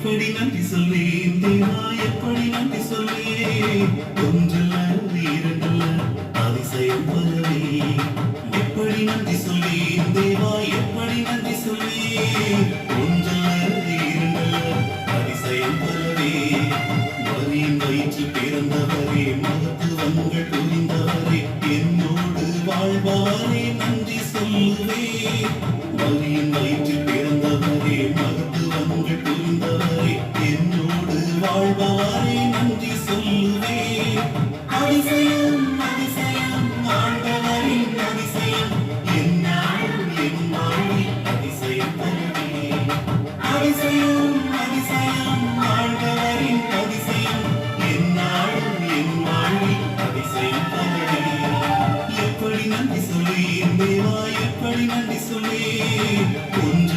எப்படி நன்றி சொல்வேன் தேவா, எப்படி நன்றி சொல்வேன். ஒன்றல்ல இரண்டல்ல அதிசயம் பலவே. எப்படி நன்றி சொல்வேன் தேவா, எப்படி நன்றி சொல்வேன்.